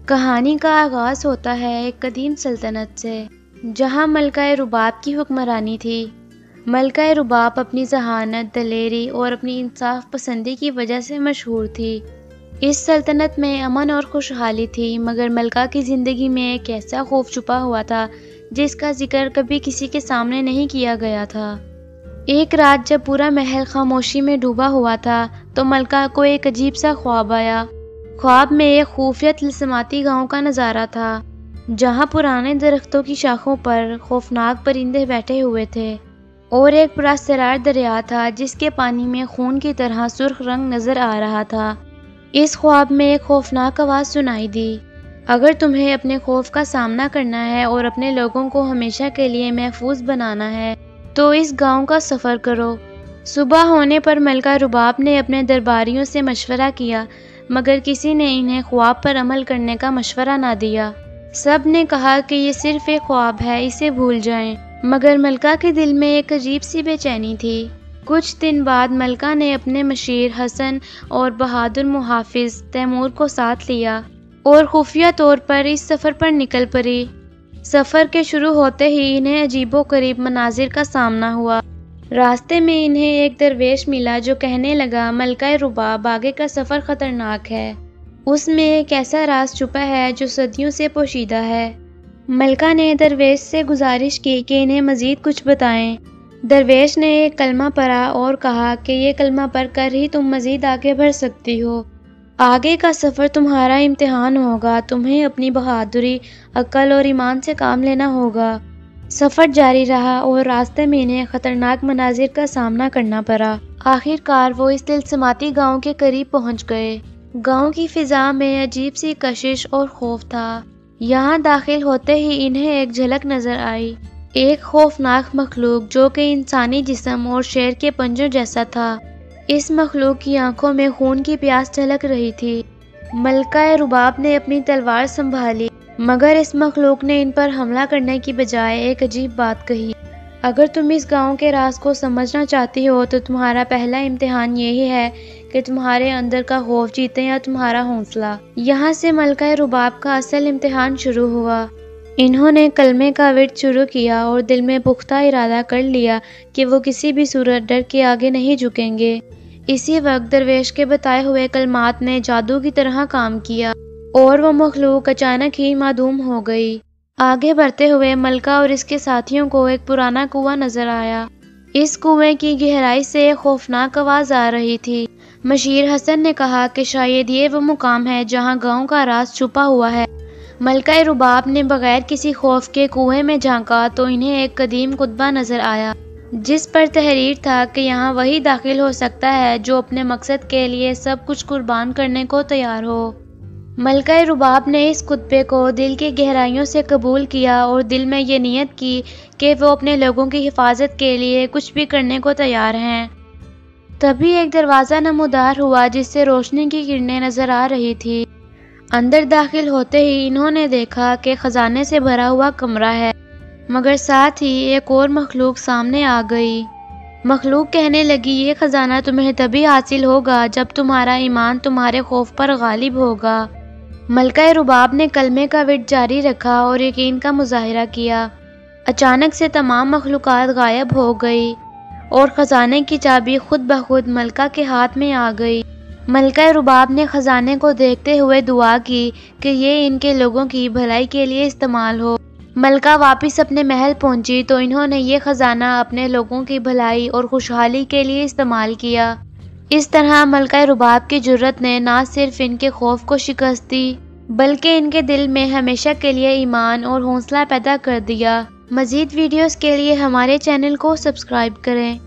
کہانی کا آغاز ہوتا ہے ایک قدیم سلطنت سے، جہاں ملکہ رباب کی حکمرانی تھی۔ ملکہ رباب اپنی ذہانت، دلیری اور اپنی انصاف پسندی کی وجہ سے مشہور تھی۔ اس سلطنت میں امن اور خوشحالی تھی، مگر ملکہ کی زندگی میں ایک ایسا خوف چھپا ہوا تھا جس کا ذکر کبھی کسی کے سامنے نہیں کیا گیا تھا۔ ایک رات جب پورا محل خاموشی میں ڈوبا ہوا تھا تو ملکہ کو ایک عجیب سا خواب آیا۔ خواب میں ایک خفیہ طلسماتی گاؤں کا نظارہ تھا، جہاں پرانے درختوں کی شاخوں پر خوفناک پرندے بیٹھے ہوئے تھے، اور ایک پراسرار دریا تھا جس کے پانی میں خون کی طرح سرخ رنگ نظر آ رہا تھا۔ اس خواب میں ایک خوفناک آواز سنائی دی، اگر تمہیں اپنے خوف کا سامنا کرنا ہے اور اپنے لوگوں کو ہمیشہ کے لیے محفوظ بنانا ہے تو اس گاؤں کا سفر کرو۔ صبح ہونے پر ملکہ رباب نے اپنے درباریوں سے مشورہ کیا، مگر کسی نے انہیں خواب پر عمل کرنے کا مشورہ نہ دیا۔ سب نے کہا کہ یہ صرف ایک خواب ہے، اسے بھول جائیں، مگر ملکہ کے دل میں ایک عجیب سی بے چینی تھی۔ کچھ دن بعد ملکہ نے اپنے مشیر حسن اور بہادر محافظ تیمور کو ساتھ لیا اور خفیہ طور پر اس سفر پر نکل پڑی۔ سفر کے شروع ہوتے ہی انہیں عجیب و غریب مناظر کا سامنا ہوا۔ راستے میں انہیں ایک درویش ملا جو کہنے لگا، ملکہ رباب، آگے کا سفر خطرناک ہے، اس میں ایک ایسا راز چھپا ہے جو صدیوں سے پوشیدہ ہے۔ ملکہ نے درویش سے گزارش کی کہ انہیں مزید کچھ بتائیں۔ درویش نے ایک کلمہ پڑھا اور کہا کہ یہ کلمہ پڑھ کر ہی تم مزید آگے بڑھ سکتی ہو۔ آگے کا سفر تمہارا امتحان ہوگا، تمہیں اپنی بہادری، عقل اور ایمان سے کام لینا ہوگا۔ سفر جاری رہا اور راستے میں انہیں خطرناک مناظر کا سامنا کرنا پڑا۔ آخر کار وہ اس طلسماتی گاؤں کے قریب پہنچ گئے۔ گاؤں کی فضا میں عجیب سی کشش اور خوف تھا۔ یہاں داخل ہوتے ہی انہیں ایک جھلک نظر آئی، ایک خوفناک مخلوق جو کہ انسانی جسم اور شیر کے پنجوں جیسا تھا۔ اس مخلوق کی آنکھوں میں خون کی پیاس چھلک رہی تھی۔ ملکہ رباب نے اپنی تلوار سنبھالی، مگر اس مخلوق نے ان پر حملہ کرنے کی بجائے ایک عجیب بات کہی، اگر تم اس گاؤں کے راز کو سمجھنا چاہتی ہو تو تمہارا پہلا امتحان یہی ہے کہ تمہارے اندر کا خوف جیتے یا تمہارا حوصلہ۔ یہاں سے ملکہ رباب کا اصل امتحان شروع ہوا۔ انہوں نے کلمے کا ورد شروع کیا اور دل میں پختہ ارادہ کر لیا کہ وہ کسی بھی صورت ڈر کے آگے نہیں جھکیں گے۔ اسی وقت درویش کے بتائے ہوئے کلمات نے جادو کی طرح کام کیا اور وہ مخلوق اچانک ہی معدوم ہو گئی۔ آگے بڑھتے ہوئے ملکہ اور اس کے ساتھیوں کو ایک پرانا کنواں نظر آیا۔ اس کنویں کی گہرائی سے ایک خوفناک آواز آ رہی تھی۔ مشیر حسن نے کہا کہ شاید یہ وہ مقام ہے جہاں گاؤں کا راز چھپا ہوا ہے۔ ملکہ رباب نے بغیر کسی خوف کے کنویں میں جھانکا تو انہیں ایک قدیم کتبہ نظر آیا، جس پر تحریر تھا کہ یہاں وہی داخل ہو سکتا ہے جو اپنے مقصد کے لیے سب کچھ قربان کرنے کو تیار ہو۔ ملکہ رباب نے اس کتبے کو دل کی گہرائیوں سے قبول کیا اور دل میں یہ نیت کی کہ وہ اپنے لوگوں کی حفاظت کے لیے کچھ بھی کرنے کو تیار ہیں۔ تبھی ایک دروازہ نمودار ہوا جس سے روشنی کی کرنیں نظر آ رہی تھی۔ اندر داخل ہوتے ہی انہوں نے دیکھا کہ خزانے سے بھرا ہوا کمرہ ہے، مگر ساتھ ہی ایک اور مخلوق سامنے آ گئی۔ مخلوق کہنے لگی، یہ خزانہ تمہیں تبھی حاصل ہوگا جب تمہارا ایمان تمہارے خوف پر غالب ہوگا۔ ملکہ رباب نے کلمے کا ورد جاری رکھا اور یقین کا مظاہرہ کیا۔ اچانک سے تمام مخلوقات غائب ہو گئی اور خزانے کی چابی خود بخود ملکہ کے ہاتھ میں آ گئی۔ ملکہ رباب نے خزانے کو دیکھتے ہوئے دعا کی کہ یہ ان کے لوگوں کی بھلائی کے لیے استعمال ہو۔ ملکہ واپس اپنے محل پہنچی تو انہوں نے یہ خزانہ اپنے لوگوں کی بھلائی اور خوشحالی کے لیے استعمال کیا۔ اس طرح ملکہ رباب کی جرأت نے نہ صرف ان کے خوف کو شکست دی بلکہ ان کے دل میں ہمیشہ کے لیے ایمان اور حوصلہ پیدا کر دیا۔ مزید ویڈیوز کے لیے ہمارے چینل کو سبسکرائب کریں۔